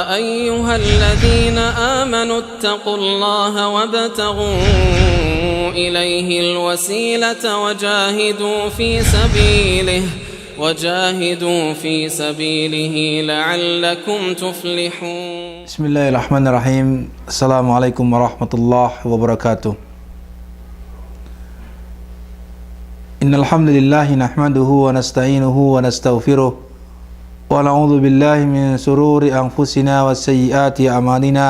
أيها الذين آمنوا اتقوا الله وابتغوا إليه الوسيلة وجاهدوا في سبيله لعلكم تفلحون. بسم الله الرحمن الرحيم. السلام عليكم ورحمة الله وبركاته. إن الحمد لله نحمده ونستعينه ونستغفره ونعوذ بالله من شرور أنفسنا وسيئات أعمالنا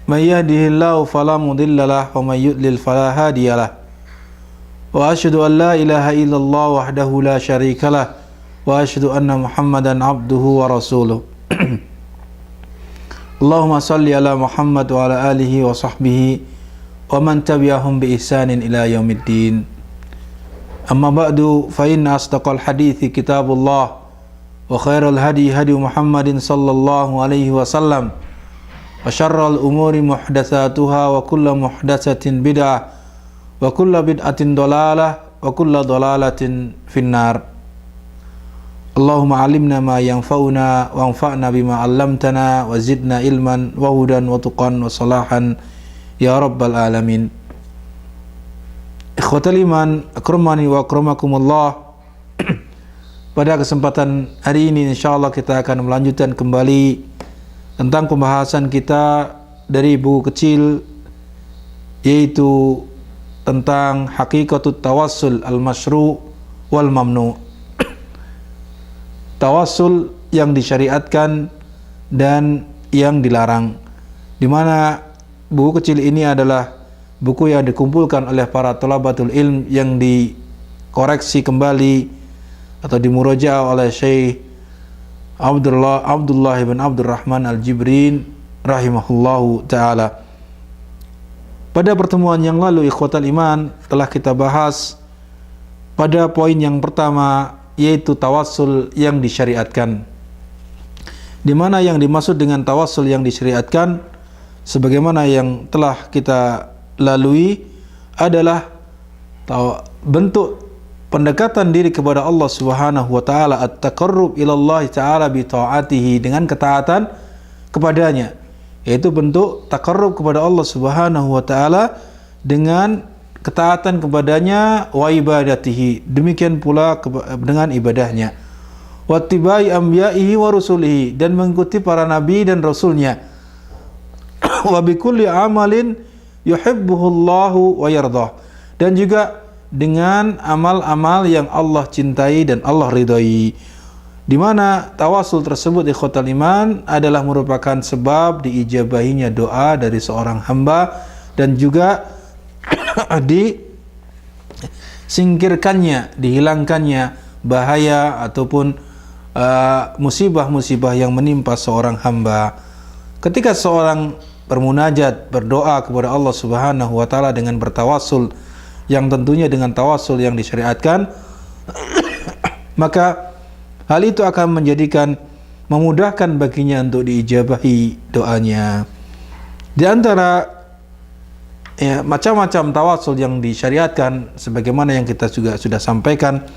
من يهده الله فلا مضل له ومن يضلل فلا هادي له وأشهد أن لا إله إلا الله وحده لا شريك له وأشهد أن محمدا عبده ورسوله اللهم صل على محمد وعلى آله وصحبه ومن تبعهم بإحسان إلى يوم الدين. أما بعد فإن أصدق الحديث كتاب الله وخير الهدي هدي محمد صلى الله عليه وسلم وشر الأمور محدثاتها وكل محدثة بدعة وكل بدعة ضلالة وكل ضلالة في النار. اللهم علمنا ما ينفعنا وانفعنا بما علمتنا وزدنا علما وهدى وتقى وصلاحا يا رب العالمين. Ikhwatal iman, akramani wa akramakumullah. Pada kesempatan hari ini insyaallah kita akan melanjutkan kembali tentang pembahasan kita dari buku kecil, yaitu tentang hakikatut tawassul al-masyru' wal mamnu'. Tawassul yang disyariatkan dan yang dilarang. Di mana buku kecil ini adalah buku yang dikumpulkan oleh para thalabatul ilm yang dikoreksi kembali atau dimurajaah oleh Syekh Abdullah bin Abdurrahman Al-Jibrin rahimahullahu ta'ala. Pada pertemuan yang lalu ikhwatal iman telah kita bahas pada poin yang pertama, yaitu tawassul yang disyariatkan. Di mana yang dimaksud dengan tawassul yang disyariatkan sebagaimana yang telah kita lalui adalah bentuk pendekatan diri kepada Allah Subhanahu wa taala, at-taqarrub ila Allah taala bi taatihi, dengan ketaatan kepadanya, yaitu bentuk taqarrub kepada Allah Subhanahu wa taala dengan ketaatan kepadanya, wa ibadatihi, demikian pula dengan ibadahnya, wa tibai anbiya'ihi wa rusulihi, dan mengikuti para nabi dan rasulnya, wa bikulli amalin yuhibbuhullahu wa yardah, dan juga dengan amal-amal yang Allah cintai dan Allah ridhai. Di mana tawasul tersebut ikhwatal iman adalah merupakan sebab diijabahinya doa dari seorang hamba dan juga disingkirkannya, dihilangkannya bahaya ataupun musibah-musibah yang menimpa seorang hamba. Ketika seorang bermunajat, berdoa kepada Allah Subhanahu wa taala dengan bertawasul, yang tentunya dengan tawasul yang disyariatkan, maka hal itu akan memudahkan baginya untuk diijabahi doanya. Di antara macam-macam tawasul yang disyariatkan sebagaimana yang kita juga sudah sampaikan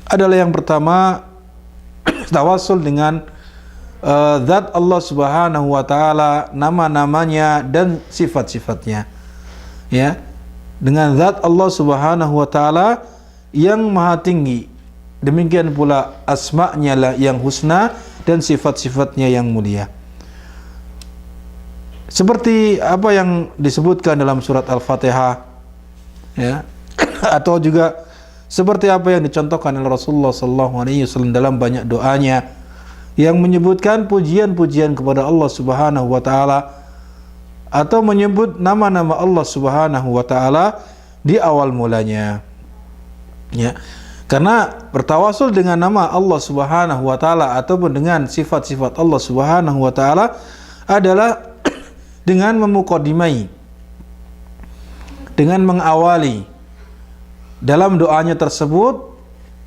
adalah yang pertama tawasul dengan zat Allah Subhanahu wa taala, nama-namanya dan sifat-sifatnya. Ya, dengan zat Allah Subhanahu wa taala yang maha tinggi, demikian pula asma-Nya lah yang husna dan sifat-sifatnya yang mulia. Seperti apa yang disebutkan dalam surat Al-Fatihah, ya, atau juga seperti apa yang dicontohkan oleh Rasulullah sallallahu alaihi wasallam dalam banyak doanya yang menyebutkan pujian-pujian kepada Allah Subhanahu wa taala atau menyebut nama-nama Allah Subhanahu wa taala di awal mulanya. Ya. Karena bertawasul dengan nama Allah Subhanahu wa taala ataupun dengan sifat-sifat Allah Subhanahu wa taala adalah dengan memukadimai, dengan mengawali dalam doanya tersebut,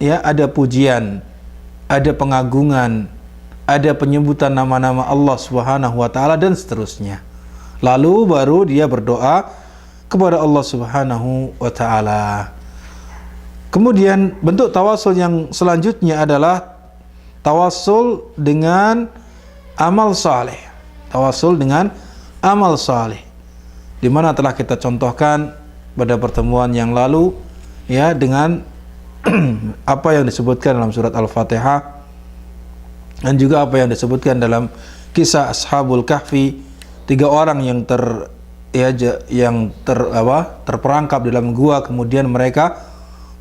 ya, ada pujian, ada pengagungan, ada penyebutan nama-nama Allah Subhanahu wa taala dan seterusnya. Lalu baru dia berdoa kepada Allah Subhanahu wa taala. Kemudian bentuk tawasul yang selanjutnya adalah tawassul dengan amal saleh. Tawassul dengan amal saleh. Di mana telah kita contohkan pada pertemuan yang lalu ya dengan apa yang disebutkan dalam surat Al-Fatihah dan juga apa yang disebutkan dalam kisah Ashabul Kahfi, 3 orang yang terperangkap dalam gua, kemudian mereka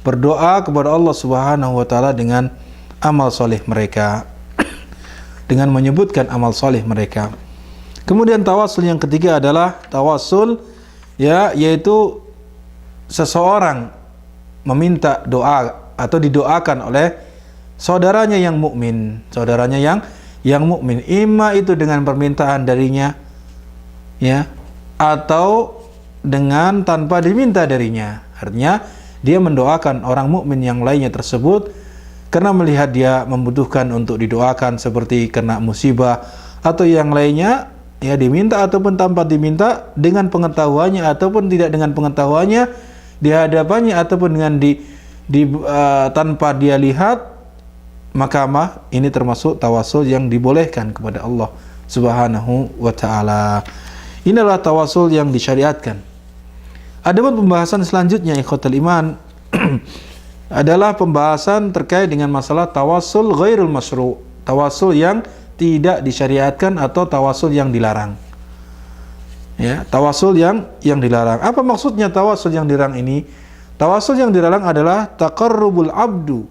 berdoa kepada Allah Subhanahu wa taala dengan amal soleh mereka, dengan menyebutkan amal soleh mereka. Kemudian tawassul yang ketiga adalah tawassul ya, yaitu seseorang meminta doa atau didoakan oleh saudaranya yang mukmin, saudaranya yang mukmin, ima itu dengan permintaan darinya ya, atau dengan tanpa diminta darinya. Artinya dia mendoakan orang mukmin yang lainnya tersebut karena melihat dia membutuhkan untuk didoakan, seperti kena musibah atau yang lainnya, ya diminta ataupun tanpa diminta, dengan pengetahuannya ataupun tidak dengan pengetahuannya, di hadapannya ataupun dengan tanpa dia lihat, maka ini termasuk tawassul yang dibolehkan kepada Allah Subhanahu wa taala. Inilah tawassul yang disyariatkan. Adapun pembahasan selanjutnya ikhwatul iman adalah pembahasan terkait dengan masalah tawassul ghairul masyru', tawassul yang tidak disyariatkan atau tawassul yang dilarang. Ya, tawassul yang dilarang. Apa maksudnya tawassul yang dilarang ini? Tawassul yang dilarang adalah taqarrubul abdu,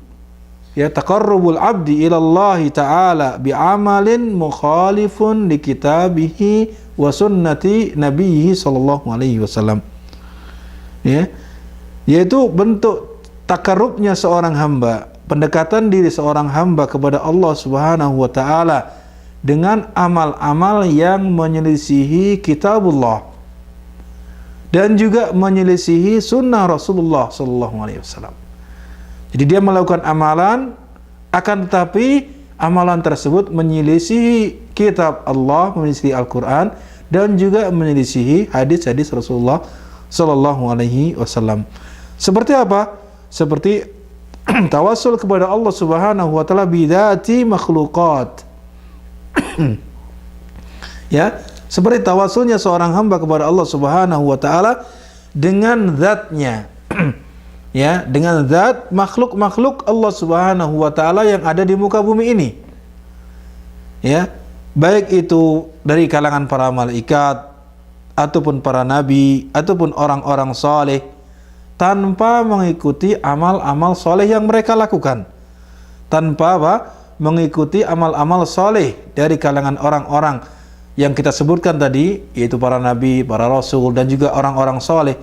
ya, taqarrubul abdi ila Allah taala bi'amalin mukhalifun li kitabihi wa sunnati nabiyhi sallallahu alaihi wasallam. Ya, yaitu bentuk takarrubnya seorang hamba, pendekatan diri seorang hamba kepada Allah Subhanahu wa taala dengan amal-amal yang menyelisihi kitabullah dan juga menyelisihi sunnah Rasulullah sallallahu alaihi wasallam. Jadi dia melakukan amalan, akan tetapi amalan tersebut menyelisihi kitab Allah, menyelisihi Al-Quran, dan juga menyelisihi hadis-hadis Rasulullah sallallahu alaihi wasallam. Seperti apa? Seperti tawassul kepada Allah Subhanahu wa taala bidzati makhluqat. Ya, seperti tawassulnya seorang hamba kepada Allah Subhanahu wa taala dengan zatnya. Ya, dengan zat makhluk-makhluk Allah Subhanahu wa taala yang ada di muka bumi ini. Ya, baik itu dari kalangan para malaikat ataupun para nabi ataupun orang-orang saleh, tanpa mengikuti amal-amal soleh yang mereka lakukan, tanpa mengikuti amal-amal soleh dari kalangan orang-orang yang kita sebutkan tadi, yaitu para nabi, para rasul, dan juga orang-orang soleh,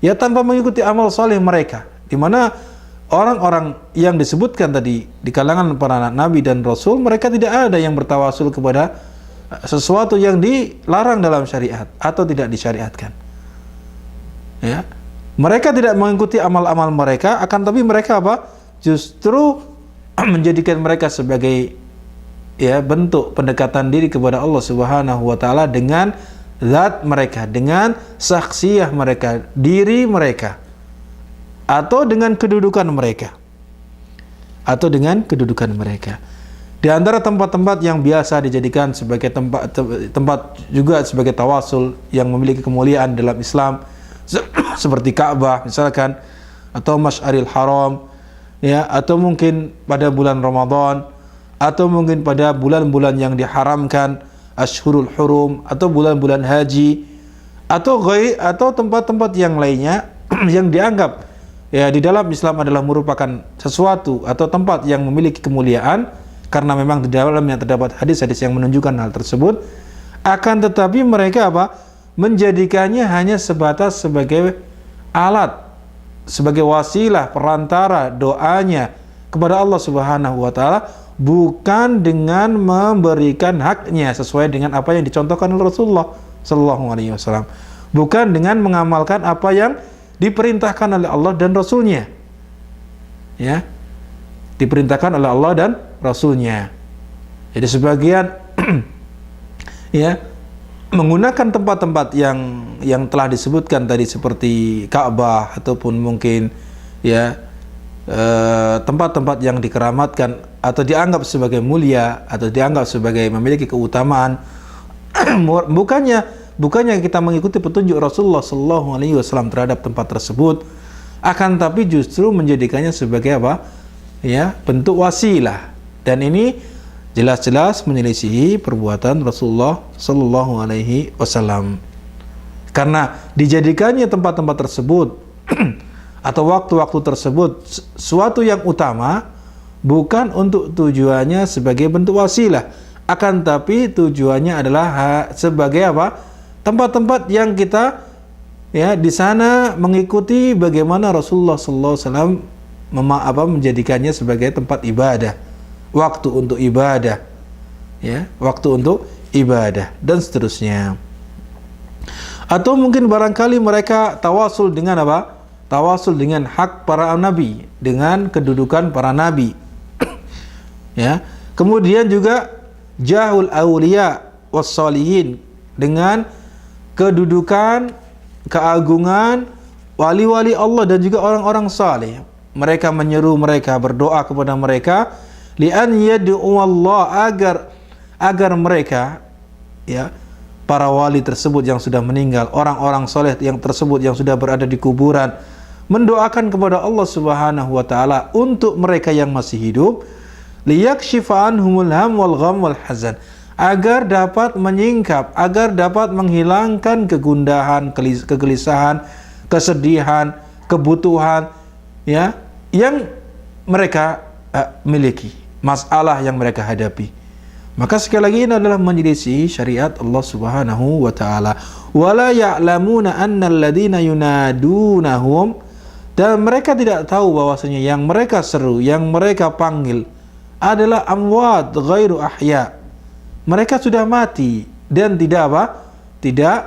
ya, tanpa mengikuti amal soleh mereka, di mana orang-orang yang disebutkan tadi di kalangan para nabi dan rasul, mereka tidak ada yang bertawasul kepada sesuatu yang dilarang dalam syariat atau tidak disyariatkan. Ya, mereka tidak mengikuti amal-amal mereka, akan tapi mereka justru menjadikan mereka sebagai ya bentuk pendekatan diri kepada Allah Subhanahu wa taala dengan zat mereka, dengan saksiyah mereka, diri mereka, atau dengan kedudukan mereka, atau dengan kedudukan mereka. Di antara tempat-tempat yang biasa dijadikan sebagai tempat juga sebagai tawassul yang memiliki kemuliaan dalam Islam, seperti Ka'bah misalkan, atau Masy'aril Haram, ya, atau mungkin pada bulan Ramadan, atau mungkin pada bulan-bulan yang diharamkan, Ashhurul Hurum, atau bulan-bulan haji, atau tempat-tempat yang lainnya yang dianggap ya di dalam Islam adalah merupakan sesuatu atau tempat yang memiliki kemuliaan, karena memang di dalamnya terdapat hadis-hadis yang menunjukkan hal tersebut. Akan tetapi mereka menjadikannya hanya sebatas sebagai alat, sebagai wasilah perantara doanya kepada Allah Subhanahu wa taala, bukan dengan memberikan haknya sesuai dengan apa yang dicontohkan oleh Rasulullah sallallahu alaihi wasallam, bukan dengan mengamalkan apa yang diperintahkan oleh Allah dan Rasulnya. Ya, diperintahkan oleh Allah dan Rasulnya. Jadi sebagian ya menggunakan tempat-tempat yang telah disebutkan tadi seperti Ka'bah ataupun mungkin ya tempat-tempat yang dikeramatkan atau dianggap sebagai mulia atau dianggap sebagai memiliki keutamaan, bukannya kita mengikuti petunjuk Rasulullah sallallahu alaihi wasallam terhadap tempat tersebut, akan tapi justru menjadikannya sebagai apa? Ya, bentuk wasilah. Dan ini jelas-jelas menyelisihi perbuatan Rasulullah sallallahu alaihi wasallam. Karena dijadikannya tempat-tempat tersebut atau waktu-waktu tersebut suatu yang utama bukan untuk tujuannya sebagai bentuk wasilah, akan tapi tujuannya adalah sebagai apa? Tempat-tempat yang kita ya di sana mengikuti bagaimana Rasulullah sallallahu alaihi wasallam menjadikannya sebagai tempat ibadah, waktu untuk ibadah, ya, waktu untuk ibadah dan seterusnya. Atau mungkin barangkali mereka tawasul dengan apa? Tawasul dengan hak para nabi, dengan kedudukan para nabi. Ya. Kemudian juga jahul auliya wassalihin, dengan kedudukan, keagungan wali-wali Allah dan juga orang-orang saleh. Mereka menyeru mereka, berdoa kepada mereka li'an yad'u Allah, agar mereka, ya, para wali tersebut yang sudah meninggal, orang-orang soleh yang tersebut yang sudah berada di kuburan, mendoakan kepada Allah Subhanahu wa taala untuk mereka yang masih hidup, liyakshifa anhumul ham wal gham wal hazan, agar dapat menyingkap, agar dapat menghilangkan kegundahan, kegelisahan, kesedihan, kebutuhan, ya, yang mereka miliki, masalah yang mereka hadapi. Maka sekali lagi ini adalah menyelisih syariat Allah Subhanahu wa taala. Wala ya'lamuna annal ladzina yunadunahum, dan mereka tidak tahu bahwasanya yang mereka seru, yang mereka panggil adalah amwat ghairu ahya. Mereka sudah mati dan tidak apa? Tidak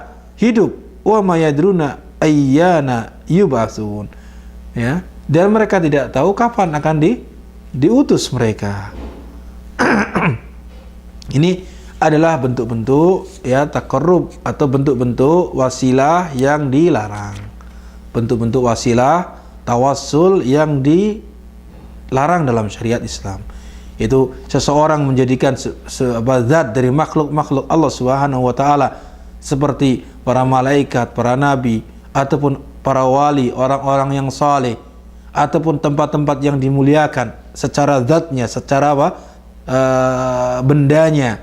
hidup. Wa ma yadruna ayyana yub'atsun. Ya, dan mereka tidak tahu kapan akan diutus mereka. Ini adalah bentuk-bentuk, ya, taqarrub atau bentuk-bentuk wasilah yang dilarang. Bentuk-bentuk wasilah tawassul yang dilarang dalam syariat Islam. Itu seseorang menjadikan zat dari makhluk-makhluk Allah Subhanahu wa taala seperti para malaikat, para nabi, ataupun para wali, orang-orang yang saleh, ataupun tempat-tempat yang dimuliakan secara zatnya, secara apa? Bendanya,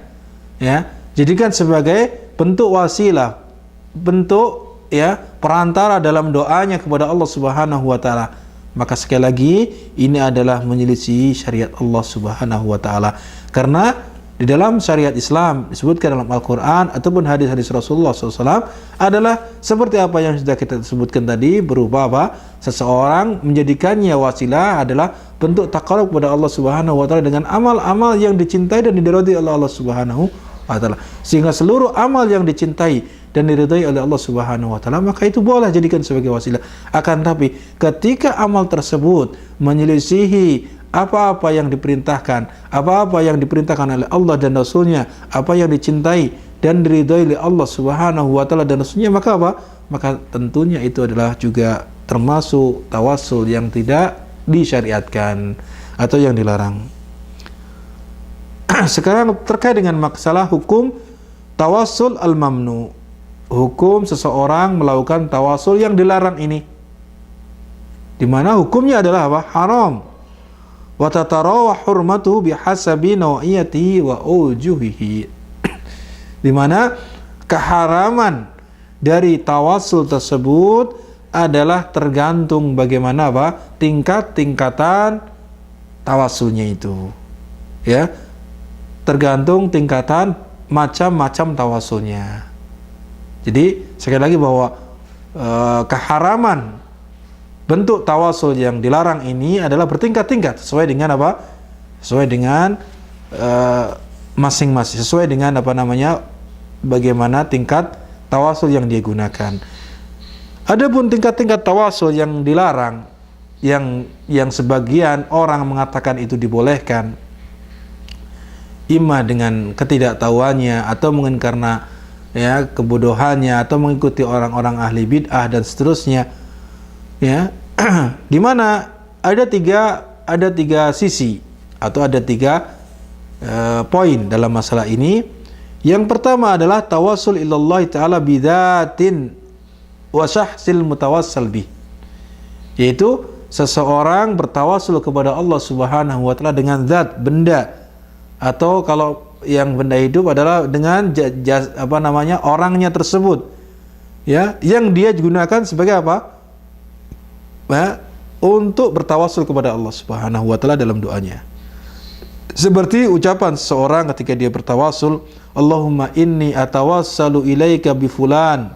ya, jadikan sebagai bentuk wasilah, bentuk, ya, perantara dalam doanya kepada Allah Subhanahu wa taala. Maka sekali lagi ini adalah menyelisih syariat Allah Subhanahu wa taala. Karena di dalam syariat Islam disebutkan dalam Al-Qur'an ataupun hadis-hadis Rasulullah SAW adalah seperti apa yang sudah kita sebutkan tadi, berupa apa? Seseorang menjadikannya wasilah adalah bentuk taqarrub kepada Allah Subhanahu wa taala dengan amal-amal yang dicintai dan diridhai oleh Allah Subhanahu wa taala. Sehingga seluruh amal yang dicintai dan diridhai oleh Allah Subhanahu wa taala, maka itu boleh jadikan sebagai wasilah. Akan tapi ketika amal tersebut menyelisihi apa-apa yang diperintahkan, apa-apa yang diperintahkan oleh Allah dan Rasulnya, apa yang dicintai dan diridhai oleh Allah Subhanahu wa taala dan Rasulnya, maka apa? Maka tentunya itu adalah juga termasuk tawassul yang tidak disyariatkan atau yang dilarang. Sekarang terkait dengan masalah hukum tawassul al-mamnu, hukum seseorang melakukan tawassul yang dilarang ini, di mana hukumnya adalah apa? Haram. Wa tatarawah hurmatuhu bihasabi naw'iyatihi wa ujuhihi. Di mana keharaman dari tawassul tersebut adalah tergantung bagaimana apa? Tingkat-tingkatan tawassulnya itu. Ya. Tergantung tingkatan macam-macam tawassulnya. Jadi sekali lagi bahwa keharaman bentuk tawassul yang dilarang ini adalah bertingkat-tingkat sesuai dengan apa? Sesuai dengan masing-masing, sesuai dengan apa namanya? Bagaimana tingkat tawassul yang dia gunakan. Adapun tingkat-tingkat tawassul yang dilarang, yang sebagian orang mengatakan itu dibolehkan, imma dengan ketidaktahuannya atau mungkin karena, ya, kebodohannya atau mengikuti orang-orang ahli bid'ah dan seterusnya, ya, di mana ada tiga sisi, atau ada 3 poin dalam masalah ini. Yang pertama adalah tawassul ilallah ta'ala bidzatin wa syahsil mutawassal bih, yaitu seseorang bertawasul kepada Allah Subhanahu wa taala dengan zat, benda, atau kalau yang benda hidup adalah dengan orangnya tersebut, ya, yang dia gunakan sebagai apa? Untuk bertawasul kepada Allah Subhanahu wa taala dalam doanya. Seperti ucapan seseorang ketika dia bertawasul, Allahumma inni atawassalu ilaika bi fulan.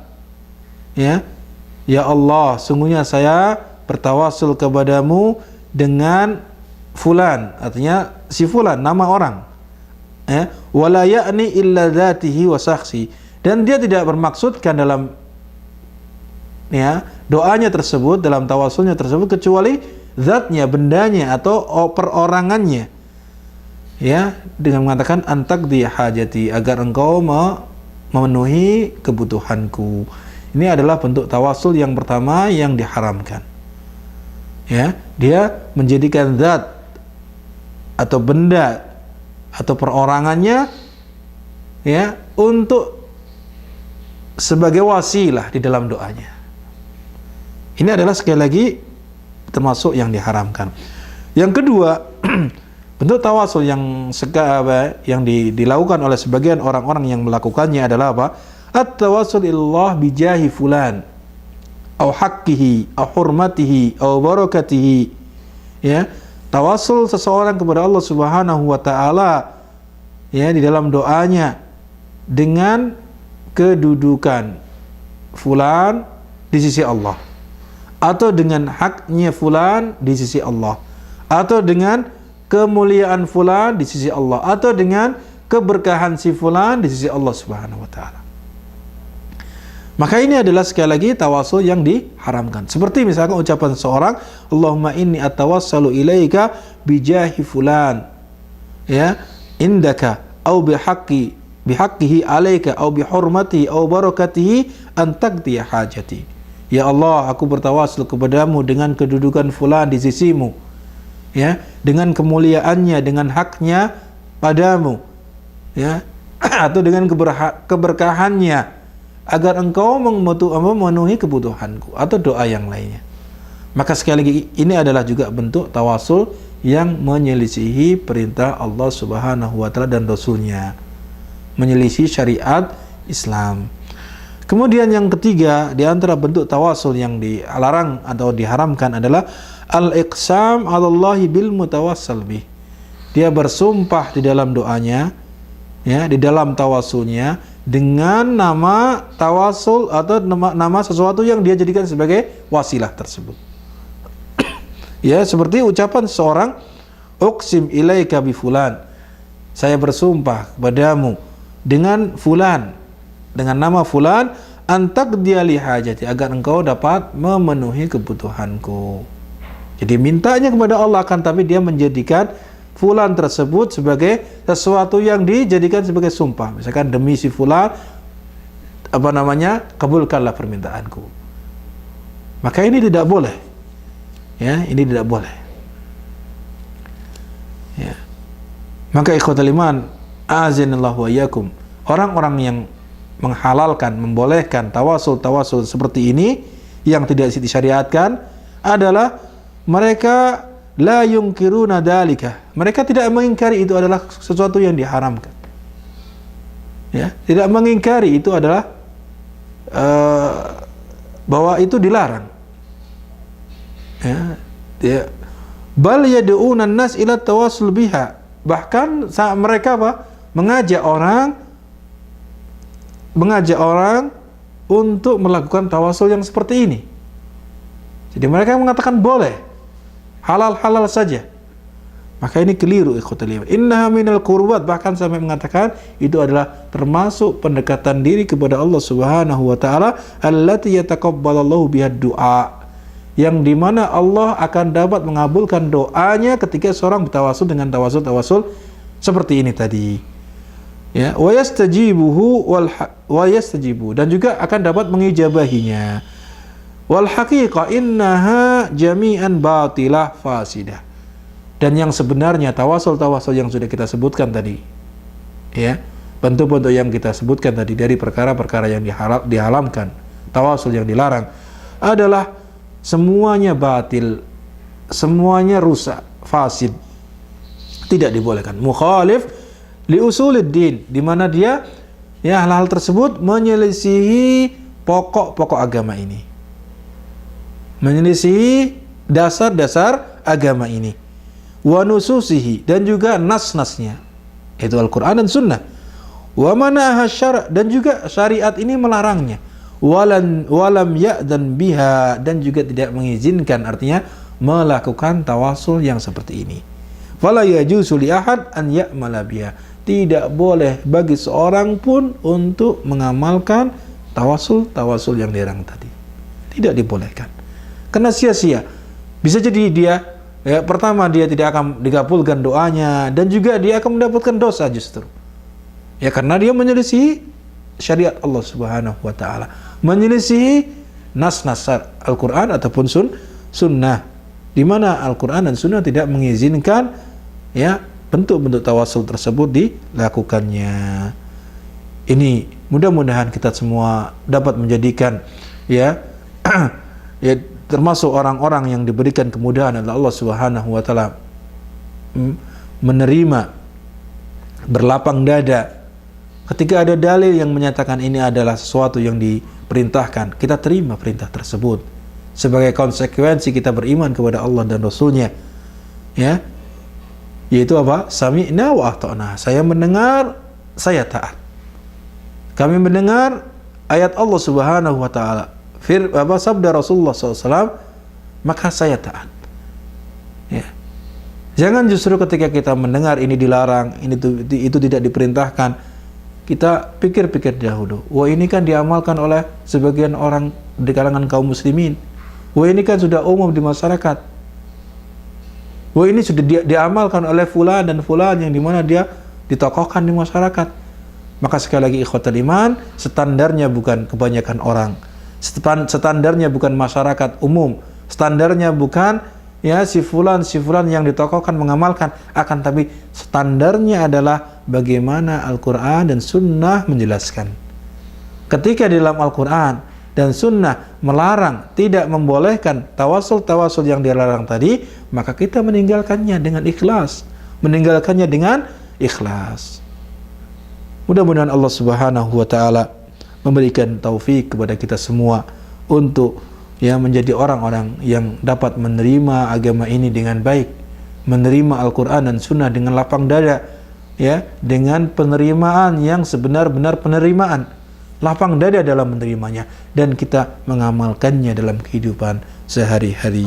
Ya Allah, sungguhnya saya bertawasul kepadamu dengan fulan, artinya si fulan, nama orang. Wala ya'ni illa dzatihi wa syakhsi, dan dia tidak bermaksudkan dalam doanya tersebut, dalam tawasulnya tersebut, kecuali zatnya, bendanya, atau perorangannya, dengan mengatakan antaqdi hajati, agar engkau memenuhi kebutuhanku. Ini adalah bentuk tawasul yang pertama yang diharamkan. Dia menjadikan zat atau benda atau perorangannya untuk sebagai wasilah di dalam doanya. Ini adalah sekali lagi termasuk yang diharamkan. Yang kedua, bentuk tawasul yang dilakukan oleh sebagian orang-orang yang melakukannya adalah apa? At-tawassul ilallah bijahi fulan au haqqihi au hurmatihi au barakatihi. Tawasul seseorang kepada Allah Subhanahu wa taala di dalam doanya dengan kedudukan fulan di sisi Allah, atau dengan haknya fulan di sisi Allah, atau dengan kemuliaan fulan di sisi Allah, atau dengan keberkahan si fulan di sisi Allah Subhanahu wa taala. Maka ini adalah sekali lagi tawasul yang diharamkan. Seperti misalkan ucapan seorang, Allahumma inni atawassalu ilaika bijahi fulan, indaka au bihaqqihi alaika au bihurmatihi au barakatihi an taqdiya hajati. Ya Allah, aku bertawasul kepadamu dengan kedudukan fulan di sisimu, dengan kemuliaannya, dengan haknya padamu, atau dengan keberkahannya, agar engkau memenuhi kebutuhanku, atau doa yang lainnya. Maka sekali lagi ini adalah juga bentuk tawasul yang menyelisihi perintah Allah Subhanahu wa taala dan Rasulnya, menyelisih syariat Islam. Kemudian yang ketiga, di antara bentuk tawasul yang dilarang atau diharamkan adalah al-iqsam 'alallahi bil mutawassal bih. Dia bersumpah di dalam doanya, di dalam tawasulnya dengan nama tawasul atau nama sesuatu yang dia jadikan sebagai wasilah tersebut. Seperti ucapan seorang, uqsim ilaika bi fulan, saya bersumpah kepadamu dengan fulan, dengan nama fulan, antaqdiya li hajati, agar engkau dapat memenuhi kebutuhanku. Jadi mintanya kepada Allah, kan tapi dia menjadikan fulan tersebut sebagai sesuatu yang dijadikan sebagai sumpah. Misalkan demi si fulan, kabulkanlah permintaanku. Maka ini tidak boleh. Ini tidak boleh. Maka ikhwatal iman, azinallahu wa iyyakum, orang-orang yang menghalalkan, membolehkan tawasul seperti ini yang tidak disyariatkan adalah mereka la yungkiruna dzalika. Mereka tidak mengingkari itu adalah sesuatu yang diharamkan. Tidak mengingkari itu adalah bahwa itu dilarang. Bal yad'una an-nas ila tawassul biha. Bahkan saat mereka mengajak orang untuk melakukan tawasul yang seperti ini. Jadi mereka mengatakan boleh, halal-halal saja. Maka ini keliru, ikhwatul iman. Innaha minal qurbat, bahkan sampai mengatakan itu adalah termasuk pendekatan diri kepada Allah Subhanahu wa taala, allati yataqabbalallahu biha du'a, yang dimana Allah akan dapat mengabulkan doanya ketika seorang bertawasul dengan tawasul seperti ini tadi. Wa yastajibu, dan juga akan dapat mengijabahinya. Wal haqiqa innaha jami'an batilah fasidah. Dan yang sebenarnya tawasul-tawasul yang sudah kita sebutkan tadi, ya, bentuk-bentuk yang kita sebutkan tadi dari perkara-perkara yang diharamkan, tawasul yang dilarang, adalah semuanya batil, semuanya rusak, fasid, tidak dibolehkan. Mukhalif li usuluddin, di mana dia, ya, hal-hal tersebut menyelisihi pokok-pokok agama ini, menyelisihi dasar-dasar agama ini, wa nususihi, dan juga nas-nasnya, itu Al-Quran dan Sunnah, wa manaha syara', dan juga syariat ini melarangnya, walam ya'dan biha, dan juga tidak mengizinkan, artinya melakukan tawasul yang seperti ini. Fala yajuzu li ahad an ya'mala biha, tidak boleh bagi seorang pun untuk mengamalkan tawasul yang dilarang tadi, tidak dibolehkan, karena sia-sia. Bisa jadi dia, ya, pertama dia tidak akan dikabulkan doanya, dan juga dia akan mendapatkan dosa justru, ya, karena dia menyelisihi syariat Allah Subhanahu wa taala, menyelisihi nas-nas Al-Qur'an ataupun sunnah, di mana Al-Qur'an dan sunnah tidak mengizinkan, ya, bentuk-bentuk tawasul tersebut dilakukannya. Ini mudah-mudahan kita semua dapat menjadikan, ya, ya, termasuk orang-orang yang diberikan kemudahan oleh Allah Subhanahu wa taala, menerima berlapang dada ketika ada dalil yang menyatakan ini adalah sesuatu yang diperintahkan. Kita terima perintah tersebut sebagai konsekuensi kita beriman kepada Allah dan Rasul-Nya, ya, yaitu apa? Sami'na wa ata'na, saya mendengar, saya taat. Kami mendengar ayat Allah Subhanahu wa taala, sabda Rasulullah SAW, maka saya taat. Ya. Jangan justru ketika kita mendengar ini dilarang, itu tidak diperintahkan, kita pikir-pikir dahulu. Wah, ini kan diamalkan oleh sebagian orang di kalangan kaum muslimin. Wah, ini kan sudah umum di masyarakat. Wah, ini sudah diamalkan oleh fulan dan fulan, yang dimana dia ditokohkan di masyarakat. Maka sekali lagi ikhwatul iman, standarnya bukan kebanyakan orang, standarnya bukan masyarakat umum, standarnya bukan, ya, si fulan yang ditokohkan mengamalkan, akan tapi standarnya adalah bagaimana Al-Quran dan Sunnah menjelaskan. Ketika di dalam Al-Quran dan Sunnah melarang, tidak membolehkan tawasul yang dilarang tadi, maka kita meninggalkannya dengan ikhlas, Mudah-mudahan Allah Subhanahu wa taala memberikan taufik kepada kita semua untuk, ya, menjadi orang-orang yang dapat menerima agama ini dengan baik, menerima Al-Quran dan Sunnah dengan lapang dada, ya, dengan penerimaan yang sebenar-benar penerimaan, lapang dada dalam menerimanya, dan kita mengamalkannya dalam kehidupan sehari-hari.